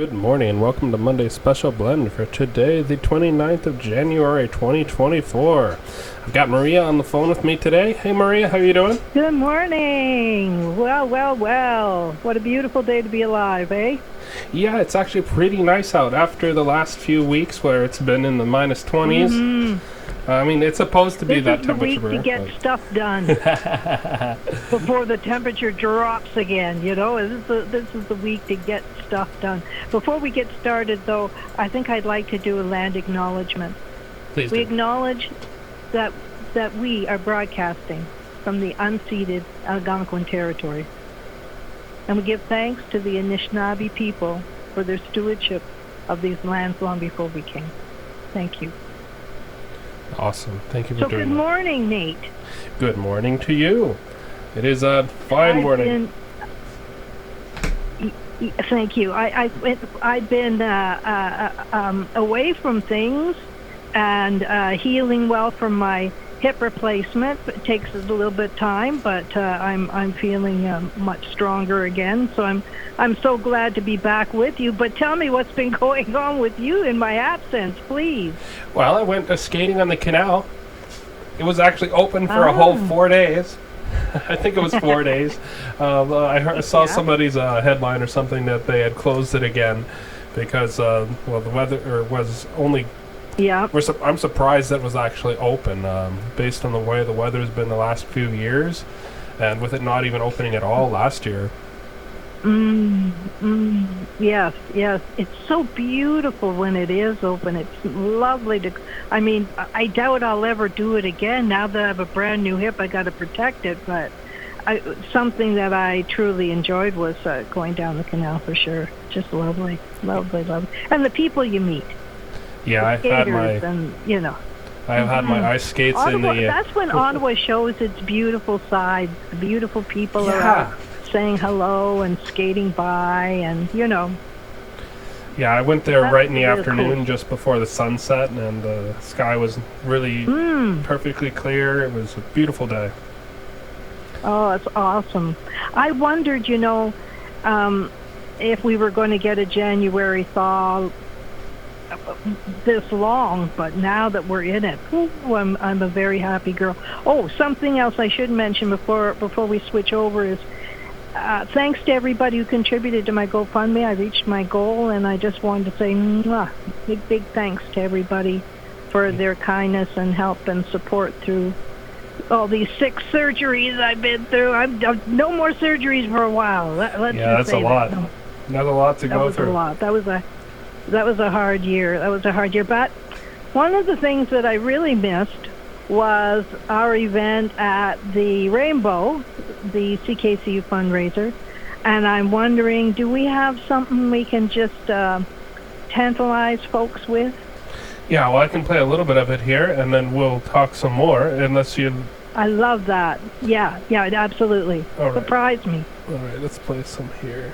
Good morning and welcome to Monday's Special Blend for today, the 29th of January, 2024. I've got Maria on the phone with me today. Hey Maria, how are you doing? Good morning. Well. What a beautiful day to be alive, eh? Yeah, it's actually pretty nice out after the last few weeks where it's been in the minus 20s. I mean, it's supposed to be that temperature. This is the week to get stuff done before the temperature drops again, you know? This is the week to get stuff done. Before we get started, though, I think I'd like to do a land acknowledgement. Please We do. acknowledge that we are broadcasting from the unceded Algonquin territory. And we give thanks to the Anishinaabe people for their stewardship of these lands long before we came. Thank you. Awesome. Thank you for doing Good morning, Nate. Good morning to you. It is a fine morning. Thank you. I've been away from things and healing well from my hip replacement. It takes a little bit of time, but I'm feeling much stronger again. So I'm so glad to be back with you. But tell me what's been going on with you in my absence, please. Well, I went skating on the canal. It was actually open for a whole 4 days. I think it was 4 days. I saw somebody's headline or something that they had closed it again because, the weather was only... Yeah. I'm surprised that was actually open based on the way the weather's been the last few years and with it not even opening at all last year. Yes. It's so beautiful when it is open. It's lovely to... I mean, I doubt I'll ever do it again. Now that I have a brand new hip, I got to protect it. But something that I truly enjoyed was going down the canal for sure. Just lovely. And the people you meet. Yeah, I've had my ice skates Ottawa, in the... That's when Ottawa shows its beautiful side. The beautiful people are out saying hello and skating by and, Yeah, I went there right in the really afternoon cool. just before the sunset and the sky was really perfectly clear. It was a beautiful day. Oh, it's awesome. I wondered, if we were going to get a January thaw this long, but now that we're in it, I'm a very happy girl. Oh, something else I should mention before we switch over is thanks to everybody who contributed to my GoFundMe. I reached my goal, and I just wanted to say big thanks to everybody for their kindness and help and support through all these 6 surgeries I've been through. I'm no more surgeries for a while. That's a lot. That's a lot to go through. That was a hard year. But one of the things that I really missed was our event at the Rainbow, the CKCU fundraiser. And I'm wondering, do we have something we can just tantalize folks with? Yeah, well, I can play a little bit of it here, and then we'll talk some more, unless you... I love that. Yeah, absolutely. All right. Surprise me. All right, let's play some here.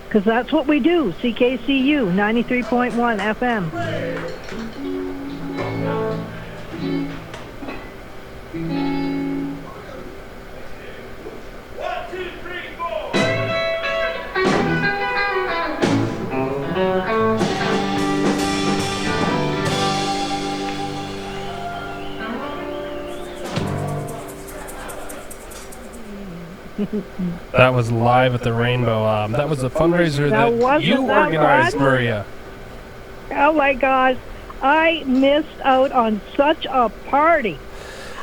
Because that's what we do, CKCU, 93.1 FM. That was live at the Rainbow. That was a fundraiser that you organized, Maria. Oh my gosh, I missed out on such a party.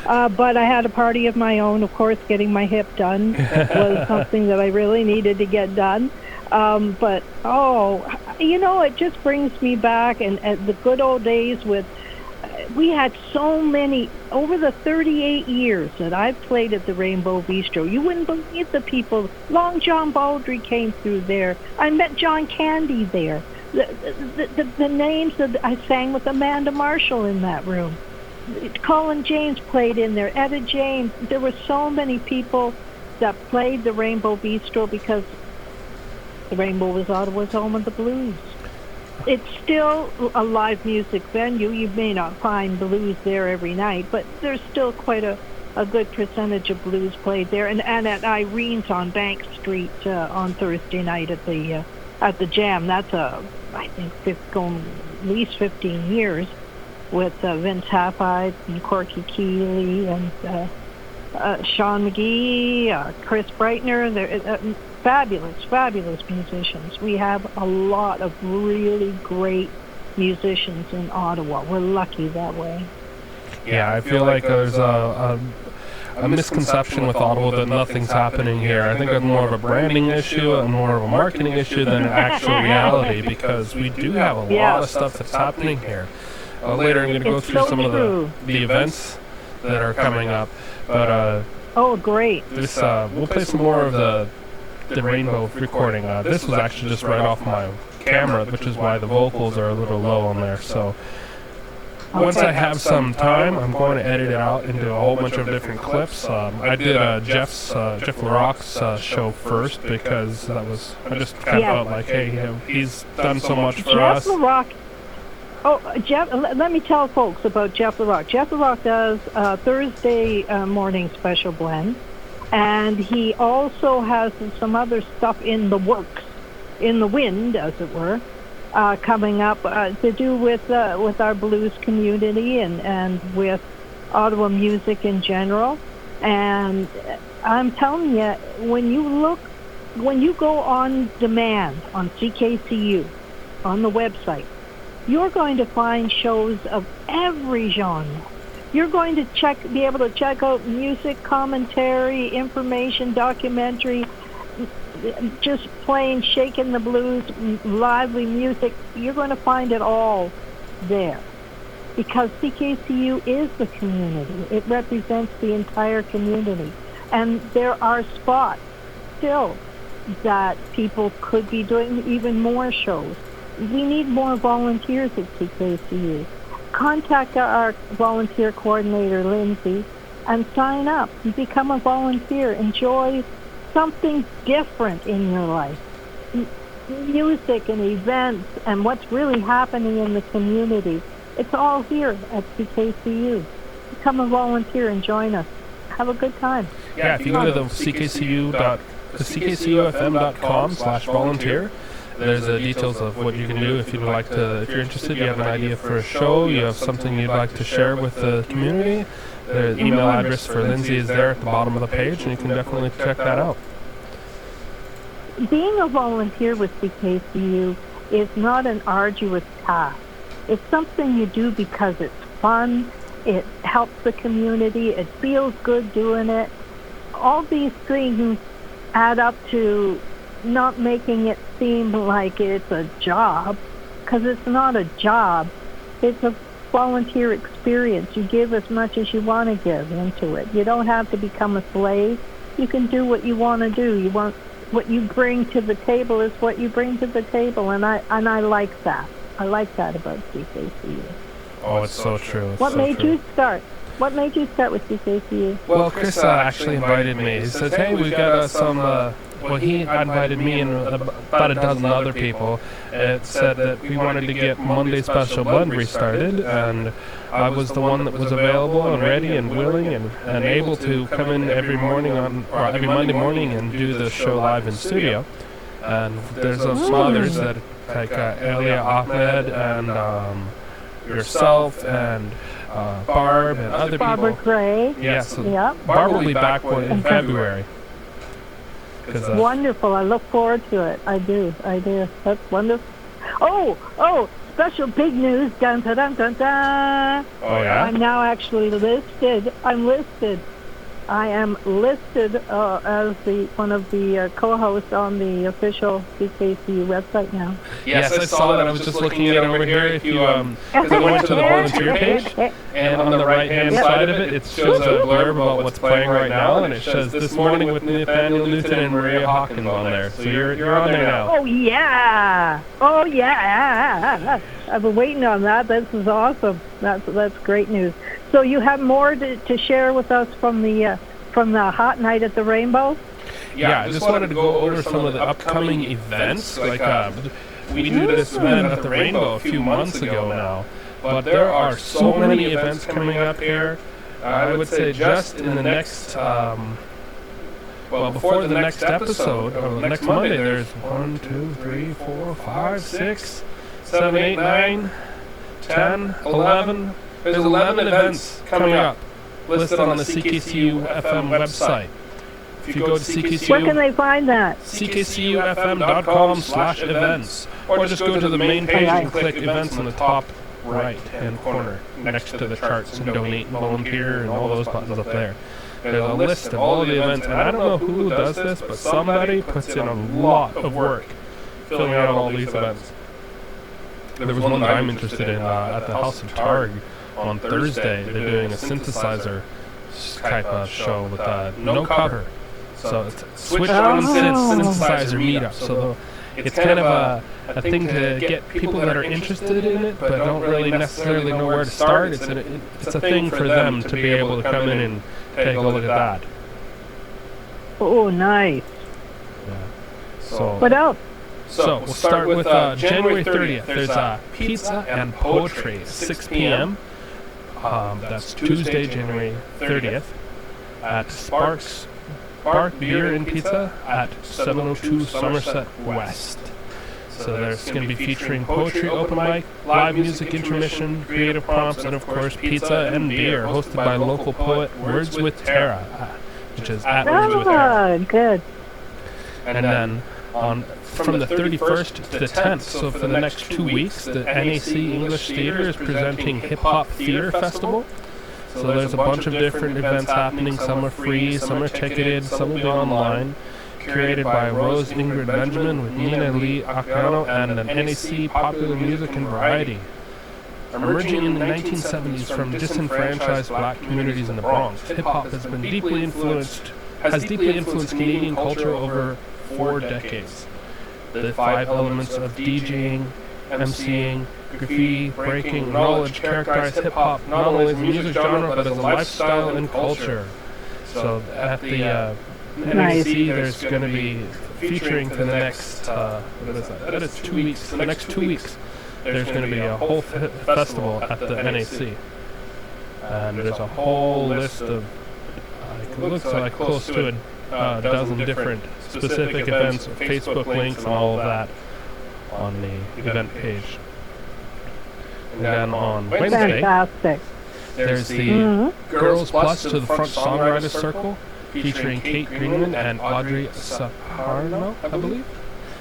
But I had a party of my own. Of course, getting my hip done was something that I really needed to get done. But it just brings me back and the good old days with... We had so many, over the 38 years that I've played at the Rainbow Bistro, you wouldn't believe the people. Long John Baldry came through there. I met John Candy there. The names that I sang with Amanda Marshall in that room. Colin James played in there. Etta James. There were so many people that played the Rainbow Bistro because the Rainbow was Ottawa's home of the blues. It's still a live music venue. You may not find blues there every night, but there's still quite a a good percentage of blues played there, and at Irene's on Bank Street on Thursday night at the Jam. That's I think going at least 15 years with Vince Halfide and Corky Keeley and Sean McGee, Chris Breitner. They're fabulous musicians. We have a lot of really great musicians in Ottawa. We're lucky that way. Yeah, I feel like there's a misconception with Ottawa that nothing's happening here. I think it's more of a branding issue and more of a marketing issue than an actual reality, because we do have a lot of stuff that's happening here. Later I'm going to go through some of the events that are coming up. But oh, great! This we'll play some more of the Rainbow recording. This was actually just right off my camera, which is why the vocals are a little low on there. So once I have some time, I'm going to edit it out into a whole bunch of different clips. I did Jeff LaRocque's show first, because I just kind of felt like, hey, he's done so much for us. Jeff LaRocque. Oh, Jeff, let me tell folks about Jeff LaRocque. Jeff LaRocque does Thursday morning special blend, and he also has some other stuff in the works, in the wind, as it were, coming up to do with our blues community and with Ottawa music in general. And I'm telling you, when you go on demand on CKCU, on the website, you're going to find shows of every genre. You're going to be able to check out music, commentary, information, documentary, just plain shaking the blues, lively music. You're going to find it all there, because CKCU is the community. It represents the entire community. And there are spots still that people could be doing even more shows. We need more volunteers at CKCU. Contact our volunteer coordinator, Lindsay, and sign up. Become a volunteer. Enjoy something different in your life. Music and events and what's really happening in the community. It's all here at CKCU. Become a volunteer and join us. Have a good time. Yeah, if you go to the ckcufm.com/volunteer, there's details of what you can do if you'd like to. If you're interested, you have an idea for a show, you have something you'd like to share with the community. The email address for Lindsay is there at the bottom of the page, and you can definitely check that out. Being a volunteer with CKCU is not an arduous task. It's something you do because it's fun, it helps the community, it feels good doing it. All these things add up to not making it seem like it's a job, because it's not a job. It's a volunteer experience. You give as much as you want to give into it. You don't have to become a slave. You can do what you want to do. What you bring to the table is what you bring to the table, and I like that. I like that about CKCU. Oh, it's so true. What made you start? What made you start with CKCU? Well, Chris actually invited me. He says, hey, we've got some... well, he invited me and about a dozen other people. It said that we wanted to get Monday Special Blend restarted, and I was the one that was available and ready and willing and able to come in every Monday morning and do the show live in studio. And there's some others that, like Elia Ahmed and yourself and Barb and other people. Barbara Gray. Yes. Yeah, Barb will be back in February. Wonderful. I look forward to it. I do. That's wonderful. Oh, special big news. Dun, dun, dun, dun, dun. Oh, yeah? I'm now actually listed. I'm listed. I am listed as one of the co-hosts on the official CKCU website now. Yes, I saw that. I was just looking at it over here. If you, because I went to the volunteer page, and on the right-hand side of it, it shows a blurb about what's playing right now, and it says this morning with Nathaniel Newton and Maria Hawkins on there. So you're on there now. Oh yeah! I've been waiting on that. This is awesome. That's great news. So you have more to share with us from the Hot Night at the Rainbow? Yeah, I just wanted to go over some of the upcoming events. Like we did this event at the Rainbow a few months ago now, but there are so many events coming up here. I would say just in the next, before the next episode, or the next Monday, there's 1, 2, 3, 4, 5, 6, 7, 8, 9, 10, 11. There's 11 events coming up listed on the CKCU FM website. If you go to CKCU, Where can they find that? ckcufm.com/events, or just go to the main page and click events on the top right-hand corner next to the charts and donate and volunteer and all those buttons up there. There's a list of all of the events, and I don't know who does this, but somebody puts in a lot of work filling out all these events. There was one that I'm interested in at the House of Targ on Thursday. They're doing a synthesizer type of show with no cover. So it's switch on synthesizer meetup. So it's kind of a thing to get people that are interested in it, but don't really necessarily know where to start. It's a thing for them to be able to come in and take a look at that. Oh, nice. Yeah. So What else? So we'll start with January 30th. There's pizza and poetry at 6 p.m. That's Tuesday, January 30th at Spark Beer and Pizza at 702 Somerset West. So there's going to be featuring poetry, open mic, live music intermission, creative prompts, and of course pizza and beer, hosted by local poet Words with Tara, which is at Words with Tara. Good. And then from the 31st to the 10th, so for the next 2 weeks, the NAC English Theatre is presenting Hip Hop Theatre Festival. So there's a bunch of different events happening. Some are free, some are ticketed, some will be online. Curated by Rose Ingrid Benjamin with Nina Lee Akano and an NAC Popular Music and Variety. Emerging in the 1970s from disenfranchised black communities in the Bronx, hip-hop has deeply influenced Canadian culture over 4 decades. The 5 elements of DJing, MCing, graffiti, breaking, knowledge characterize hip-hop not only as a music genre but as a lifestyle and culture. So at the NAC, there's going to be featuring for the next, what is that? That is 2 weeks. The next 2 weeks, there's going to be a whole festival at the NAC. And there's a whole list of, it looks like close to a dozen different specific events, Facebook links, and all of that on the event page. And then on Wednesday, Fantastic. there's the Girls Plus to the Front Songwriters Circle, featuring Kate Greenman and Audrey Saparno, I believe.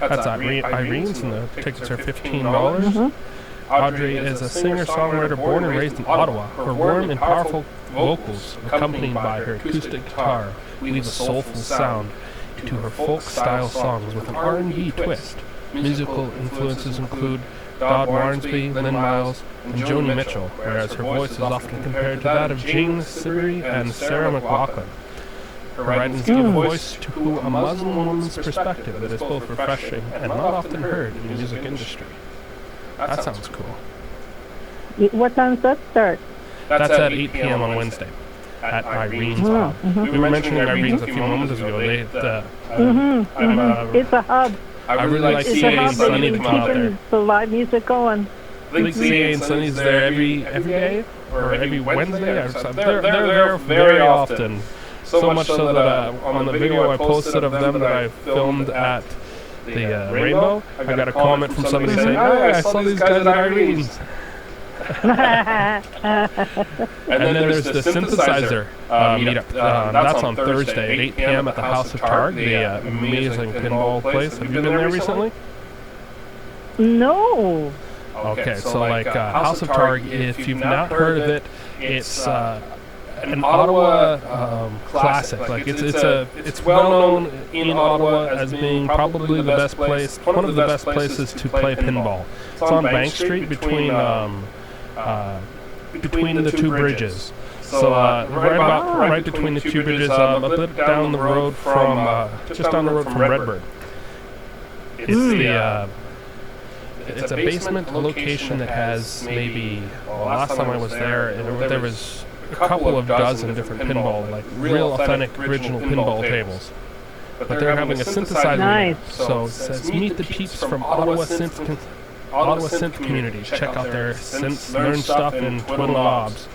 That's Irene's, and the tickets are $15. Audrey is a singer-songwriter born and raised in Ottawa. Her warm and powerful vocals, accompanied by her acoustic guitar, weave a soulful sound to her folk-style songs with an R&B twist. Musical influences include Dodd Warnsby, Lynn Miles, and Joni Mitchell, whereas her voice is often compared to that of Jane Siberry and Sarah McLachlan. Her writings give voice to a Muslim woman's perspective that is both refreshing and not often heard in the music industry. That sounds cool. What time does that start? That's at 8 p.m. on Wednesday at Irene's Hub. We were mentioning Irene's a few moments ago. It's a hub. I really like CA and Sunny to come out there. The live music going. I think CA and Sunny's there every day or every Wednesday or something. They're there very often. So much so that on the video I posted of them that I filmed at the Rainbow, I got a comment from somebody saying, "Hey, I saw these guys at Irene's." And then there's the synthesizer meetup. That's on Thursday at 8 p.m. at the House of Targ, the amazing pinball place. Have you been there recently? No. Okay, so like House of Targ, if you've not heard of it, it's an Ottawa classic. Like it's well known in Ottawa as being probably the best place, one of the best places to play pinball. It's on Bank Street between the two bridges. So right between the two bridges, a bit down the road from just down the road from Redbird. It's a basement location that has maybe, last time I was there, there was a couple of dozen different pinball, like real authentic original pinball tables. But they're having a synthesizer. Nice. So it says, meet the peeps from Ottawa Synth community. Check out their synths, learn stuff, and twiddle knobs.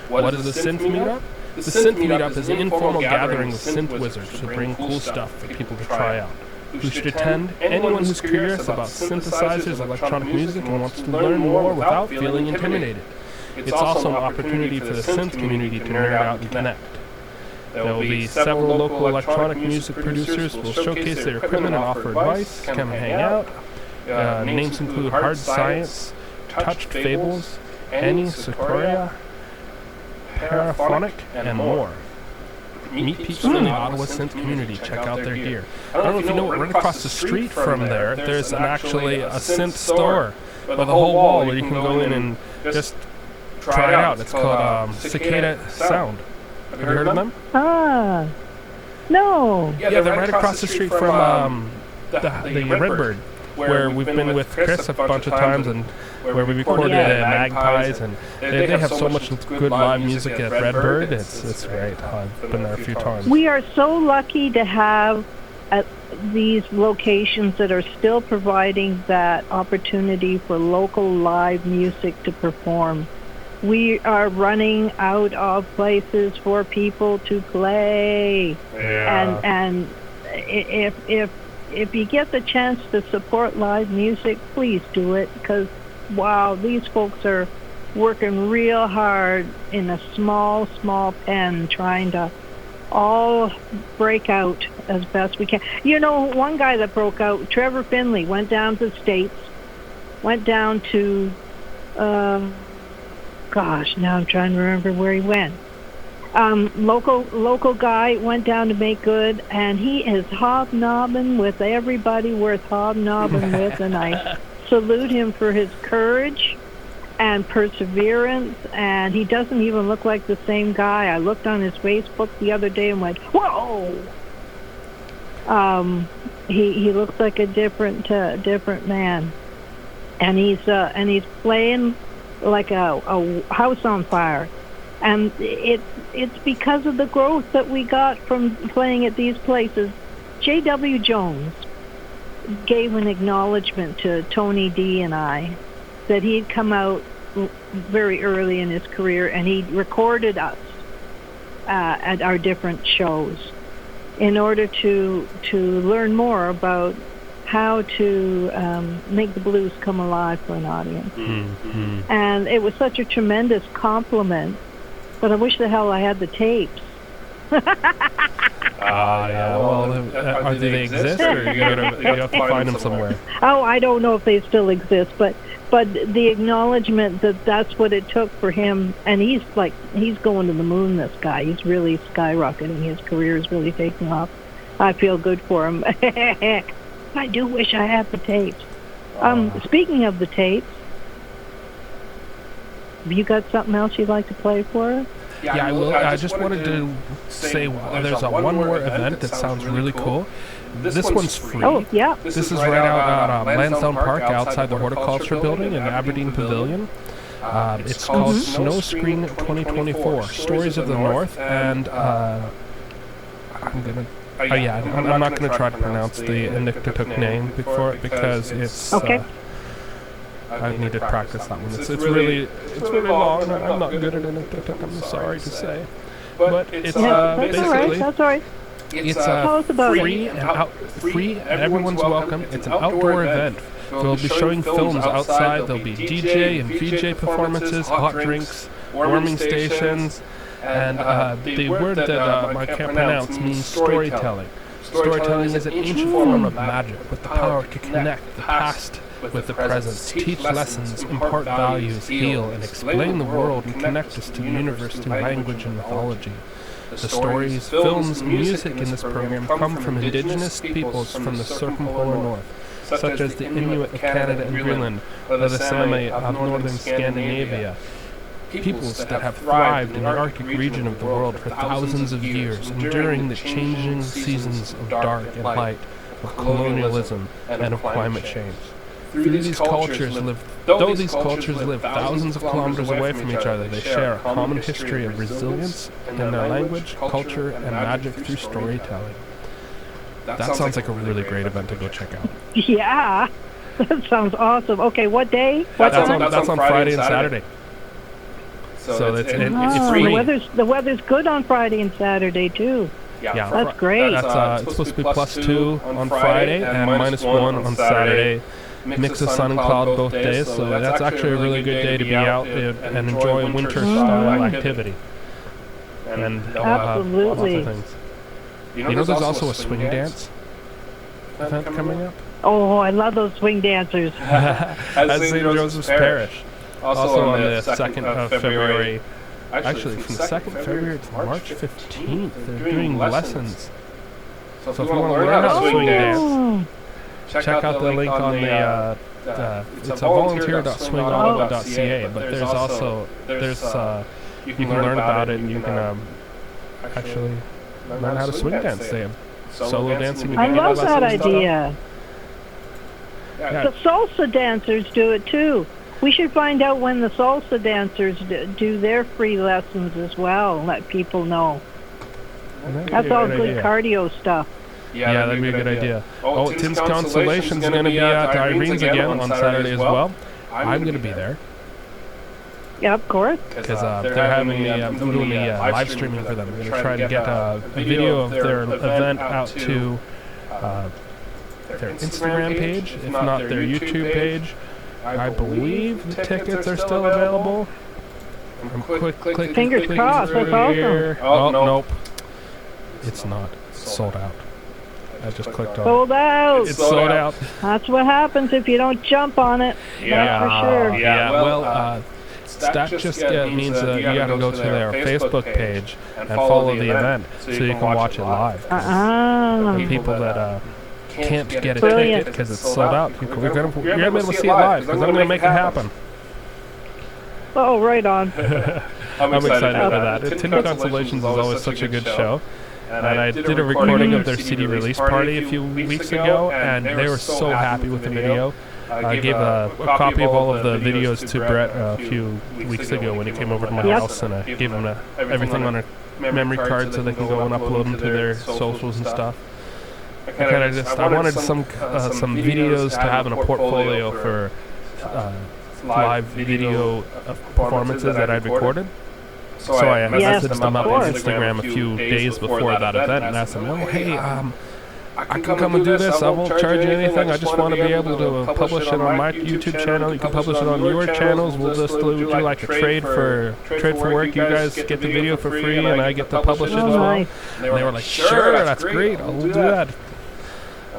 What is the Synth Meetup? The Synth Meetup is an informal gathering of synth wizards who bring cool stuff for people to try out. Who should attend? Anyone who's curious about synthesizers, electronic music, and wants to learn more without feeling intimidated. It's also an opportunity for the synth community to nerd out and connect. There will be several local electronic music producers who will showcase their equipment and offer advice, come hang out. Names include Hard Science, Touched Fables, Annie Sequoia, Paraphonic, and more. Meet people in the Ottawa synth community. Check out their gear. I don't know if you know, right across the street from there, there's actually a synth store with a whole wall where you can go in and just try it out. It's called CKCU. Have you heard of them? Ah, no. Yeah, they're right across the street from the Redbird, where we've been with Chris a bunch of times and where we recorded Magpies, and they have so much good live music at Redbird. It's great. I've been there a few times. We are so lucky to have these locations that are still providing that opportunity for local live music to perform. We are running out of places for people to play. Yeah. And if you get the chance to support live music, please do it, because wow, these folks are working real hard in a small pen, trying to all break out as best we can. You know, one guy that broke out, Trevor Finley, went down to the States, went down to gosh, now I'm trying to remember where he went. Local guy went down to make good, and he is hobnobbing with everybody worth hobnobbing with, and I salute him for his courage and perseverance, and he doesn't even look like the same guy. I looked on his Facebook the other day and went, whoa! He looks like a different man, and he's playing like a house on fire. And it's because of the growth that we got from playing at these places. J.W. Jones gave an acknowledgement to Tony D and I that he'd come out very early in his career, and he recorded us at our different shows in order to learn more about how to make the blues come alive for an audience. Mm-hmm. And it was such a tremendous compliment, but I wish the hell I had the tapes. Yeah. Well, do they exist, or you have to find them somewhere? Oh, I don't know if they still exist, but the acknowledgement that that's what it took for him, and he's going to the moon, this guy. He's really skyrocketing. His career is really taking off. I feel good for him. I do wish I had the tapes. Speaking of the tapes, have you got something else you'd like to play for us? Yeah, I will. I just wanted to say there's a one more event that sounds really cool. This one's free. Oh, yeah. This is right out at Lansdowne Park outside the Horticulture Building in Aberdeen Pavilion. It's called Snow Screen 2024, Stories of the North, and I'm not going to try to pronounce the Inuktitut name before it because it's... Okay. I need to practice that one. It's really long. I'm not good at Inuktitut, I'm sorry to say. But it's basically... That's all right. It's Tell us about free. Everyone's welcome. It's an outdoor event. We'll be showing films outside. There'll be DJ and VJ performances, hot drinks, warming stations, and the word that I can't pronounce means storytelling. Storytelling is an ancient form of magic with the power to connect the past with the present, teach lessons, impart values, heal, and explain the world and connect us to the universe through language and mythology. The stories, films, and music in this program come from indigenous peoples from the circumpolar north, such as the Inuit of Canada and Greenland, or the Sami of northern Scandinavia, peoples that have thrived in the Arctic region of the world for thousands of years, enduring the changing seasons of dark and light, of colonialism, and of climate change. Though these cultures live thousands of kilometers away from each other, they share a common history of resilience in their language, culture, and magic through storytelling. That sounds like a really great event to go check out. Yeah, that sounds awesome. Okay, what day? That's on Friday and Saturday. So it's The free. the weather's good on Friday and Saturday too. Yeah, That's great. That's it's supposed to be +2 on Friday and -1 on Saturday. Mix of sun and cloud both days, so that's actually a really good day to be out and enjoy winter-style activity. And Absolutely. lots of things. You know, there's also a swing dance event coming up. Oh, I love those swing dancers. At St. Joseph's Parish. Also on the 2nd of February. Actually, from the 2nd of February to March 15th, they're doing lessons. So if you want to learn how to swing dance, check out the link on the it's a volunteer.swingauto.ca, but there's also you can learn about it and you can actually learn how to swing dance. They have solo dancing. I love that idea. Yeah. The salsa dancers do it too. We should find out when the salsa dancers do their free lessons as well. Let people know. That's all good cardio stuff. Yeah, that'd be a good idea. Oh, Tim's Consolation's going to be at Irene's again on Saturday as well. I'm going to be there. Yeah, of course. Because they're having I'm doing the live streaming for them. I'm going to try to get a video of their event out to their Instagram page, if not their YouTube page. I believe the tickets are still available. I'm clicking. Fingers crossed. That's awesome. Oh, nope. It's not. It's sold out. I just clicked on Sold out. It's sold out. That's what happens if you don't jump on it. That's for sure. Yeah, well, that just means that you got to go to their Facebook page and follow the event so you can watch it live. The people that can't get a ticket because it's sold out, you're going to be able to see it live because I'm going to make it happen. Oh, right on. I'm excited for that. Tin Consolations is always such a good show. And I did a recording of their CD release party a few weeks ago, and they were so happy with the video. I gave a copy of all of the videos to Brett a few weeks ago when he came over to my house, and I gave him everything on a memory card so they can go and upload them to their socials and stuff. I wanted some videos to have in a portfolio for live video performances that I'd recorded. So I messaged them up on Instagram a few days before that event and asked them, oh, hey, I can come and do this. I won't charge you anything. I just want to be able to publish it on my YouTube channel. You can publish it on your channels. We'll just do like a trade for work. You guys get the video for free and I get to publish it as well. And they were like, sure, that's great. I'll do that.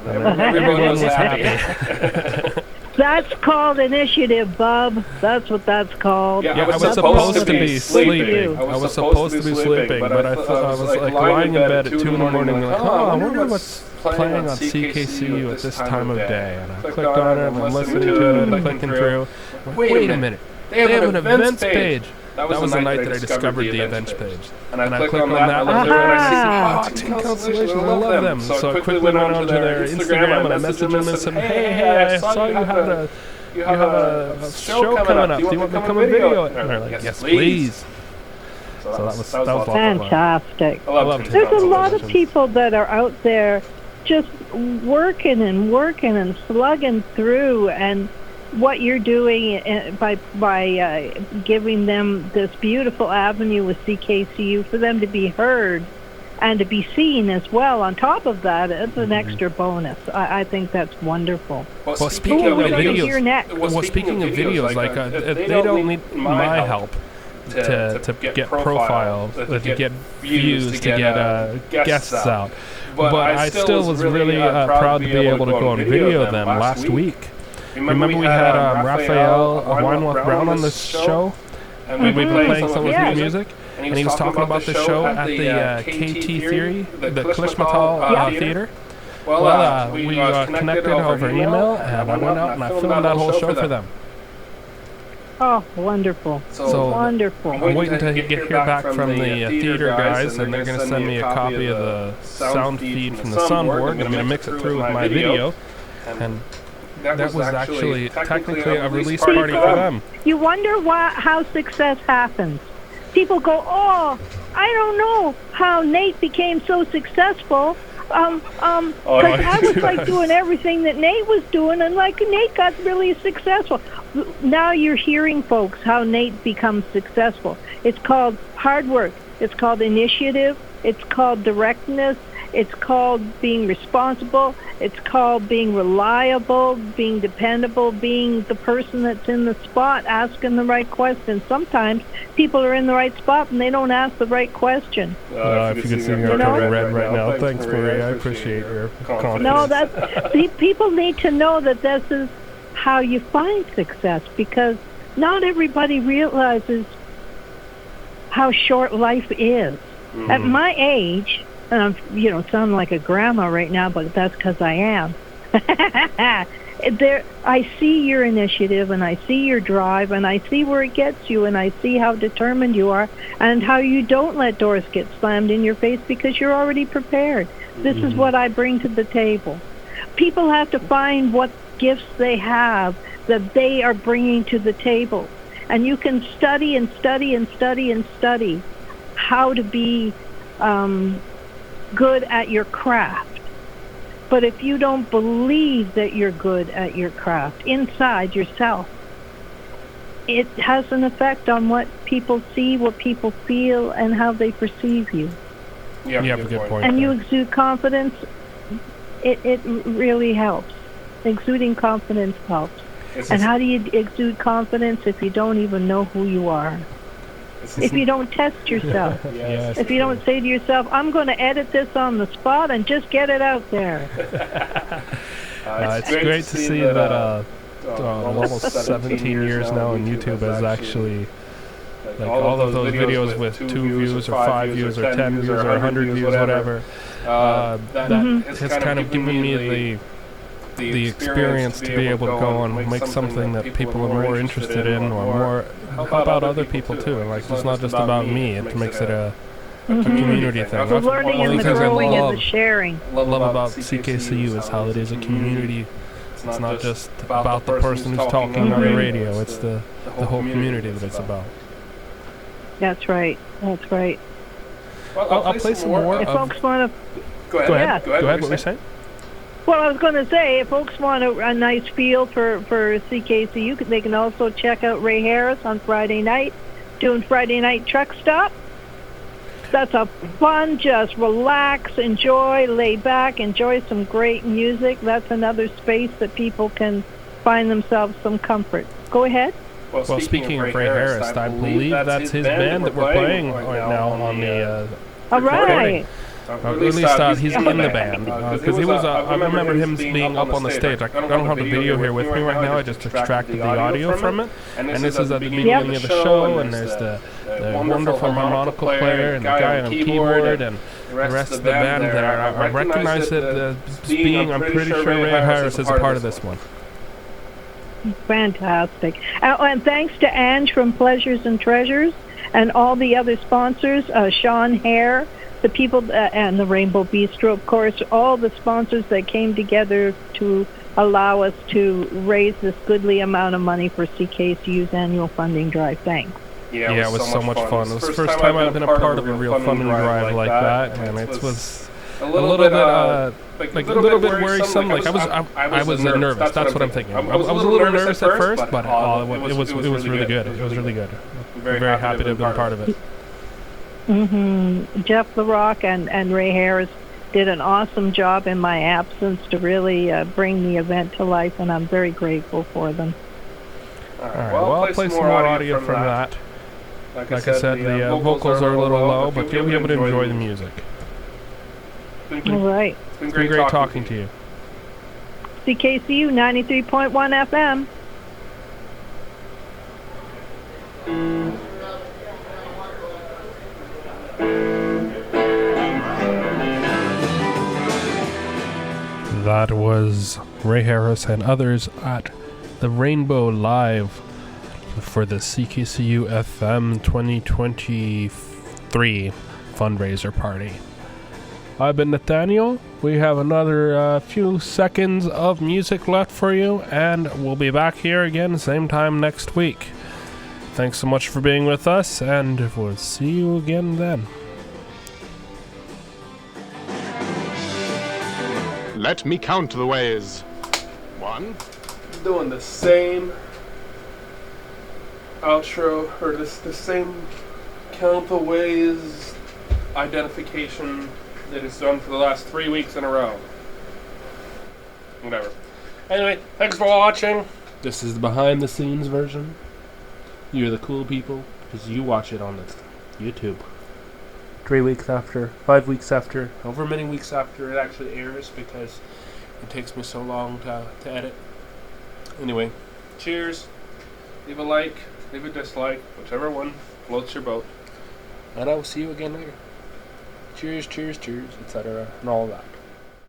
And everyone was happy. That's called initiative, bub. That's what that's called. Yeah, I was supposed to be sleeping. I was supposed to be sleeping, but I was like lying in bed at 2 in the morning, like, oh, I wonder what's playing on CKCU at this time of day. And I clicked on it, and I'm listening to it, and clicking through. Wait a minute, they have an events page. That was the night that I discovered the events page. And I clicked on that one, and I see, Tin Consolations, I love them. So I quickly went onto their Instagram, and I messaged them and said, hey, I saw you had a show coming up. Do you want me to come and video it? And they're like, yes, please. So that was fantastic. I love There's a lot of people that are out there just working and slugging through, and what you're doing by giving them this beautiful avenue with CKCU for them to be heard and to be seen as well. On top of that, it's an extra bonus. I think that's wonderful. Well, speaking of videos, like they don't need my help to get profiles, to get views, to get guests out. But I still was really proud to be able to go and video them last week. Remember we had Raphael Weinwalk Brown on this show? And we've been playing some of his music. And he was talking about the show at the KT Theory, the Klishmetal Theater. Well, we connected over email, and I went out and I filmed that whole show for them. Oh, wonderful. So wonderful. I'm waiting to hear back from the theater guys, and they're going to send me a copy of the sound feed from the soundboard, and I'm going to mix it through with my video. And that was actually technically a release party for them. You wonder how success happens. People go, oh, I don't know how Nate became so successful. I was like doing everything that Nate was doing, and like Nate got really successful. Now you're hearing, folks, how Nate becomes successful. It's called hard work. It's called initiative. It's called directness. It's called being responsible. It's called being reliable, being dependable, being the person that's in the spot, asking the right questions. Sometimes people are in the right spot and they don't ask the right question. If you could see me, I'm turning red right now. Thanks, Marie. I appreciate your confidence. No, people need to know that this is how you find success, because not everybody realizes how short life is. At my age, and I'm, sound like a grandma right now, but that's because I am. I see your initiative, and I see your drive, and I see where it gets you, and I see how determined you are, and how you don't let doors get slammed in your face because you're already prepared. This is what I bring to the table. People have to find what gifts they have that they are bringing to the table. And you can study and study and study and study how to be good at your craft. But if you don't believe that you're good at your craft inside yourself, it has an effect on what people see, what people feel, and how they perceive you. You have a good point. And you exude confidence. It really helps. Exuding confidence helps. And how do you exude confidence if you don't even know who you are? If you don't test yourself. Yes. If you don't say to yourself, I'm going to edit this on the spot and just get it out there. It's great to see that almost 17 years now on YouTube is actually, like, all of those videos with 2 views or 5 views or 10 views or 100 views, whatever, that has kind of given me the experience to be able to go and make something that people are more interested in, or more help out other people too. And like, it's not just about me; it makes it a community thing. The learning and the growing and the sharing. Love about CKCU is how it is a community. It's not just about the person who's talking on the radio; it's the whole community that it's about. That's right. That's right. Well, I'll play some more. If folks want to, go ahead. Go ahead. What were you saying? Well, I was going to say, if folks want a nice feel for CKCU, they can also check out Ray Harris on Friday night, doing Friday night truck stop. That's a fun, just relax, enjoy, lay back, enjoy some great music. That's another space that people can find themselves some comfort. Go ahead. Well, speaking of Ray Harris, I believe that's his band that we're playing right now on the all right. At least he's in the band, because he was. I remember him being up on the stage. I don't have the video here with me right now. I just extracted the audio from it, and this is at the beginning of the show. And there's the wonderful harmonica player and the guy on keyboard and the rest of the band. There, I recognize it as being. I'm pretty sure Ray Harris is a part of this one. Fantastic, and thanks to Ange from Pleasures and Treasures and all the other sponsors, Sean Hare, the people, and the Rainbow Bistro, of course, all the sponsors that came together to allow us to raise this goodly amount of money for CKCU's annual funding drive. Thanks. Yeah, it was so much fun. It was the first time I've been a part of a real funding drive like that, and it was a little bit worrisome. Like, I was nervous. That's what I'm thinking. I was a little nervous at first, but it was really good. It was really good. I'm very happy to have been part of it. Jeff LaRock and Ray Harris did an awesome job in my absence to really bring the event to life, and I'm very grateful for them. All right, well, I'll play some more audio from that. Like I said, the vocals are a little low, but you'll be able to enjoy the music. All right. It's been great talking to you. CKCU 93.1 FM. That was Ray Harris and others at the Rainbow Live for the CKCU FM 2023 fundraiser party. I've been Nathaniel. We have another few seconds of music left for you, and we'll be back here again same time next week. Thanks so much for being with us, and we'll see you again then. Let me count the ways. 1. Doing the same outro, or the same count the ways identification that is done for the last 3 weeks in a row. Whatever. Anyway, thanks for watching. This is the behind the scenes version. You're the cool people because you watch it on the YouTube. 3 weeks after, 5 weeks after, however many weeks after it actually airs, because it takes me so long to edit. Anyway, cheers. Leave a like, leave a dislike, whichever one floats your boat. And I will see you again later. Cheers, cheers, cheers, etc. and all that.